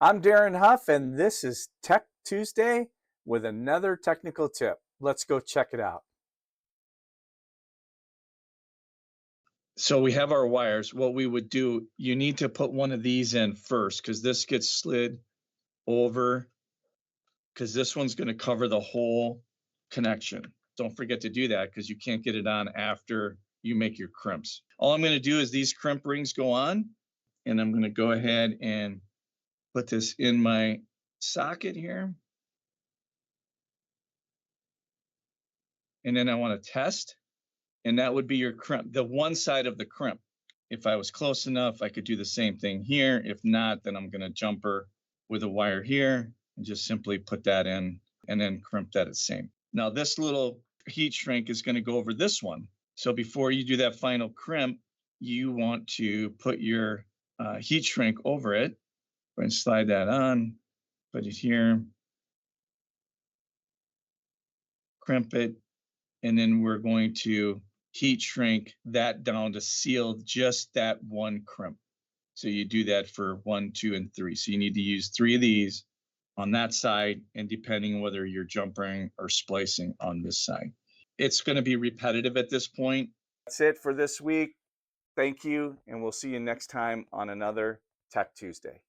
I'm Darren Huff, and this is Tech Tuesday with another technical tip. Let's go check it out. So we have our wires. What we would do, you need to put one of these in first because this gets slid over because this one's going to cover the whole connection. Don't forget to do that because you can't get it on after you make your crimps. All I'm going to do is these crimp rings go on, and I'm going to go ahead and put this in my socket here. And then I want to test, and that would be your crimp, the one side of the crimp. If I was close enough, I could do the same thing here. If not, then I'm going to jumper with a wire here and just simply put that in and then crimp that the same. Now this little heat shrink is going to go over this one. So before you do that final crimp, you want to put your heat shrink over it. Go and slide that on, put it here, crimp it, and then we're going to heat shrink that down to seal just that one crimp. So you do that for 1, 2, and 3. So you need to use 3 of these on that side, and depending on whether you're jumpering or splicing on this side. It's going to be repetitive at this point. That's it for this week. Thank you, and we'll see you next time on another Tech Tuesday.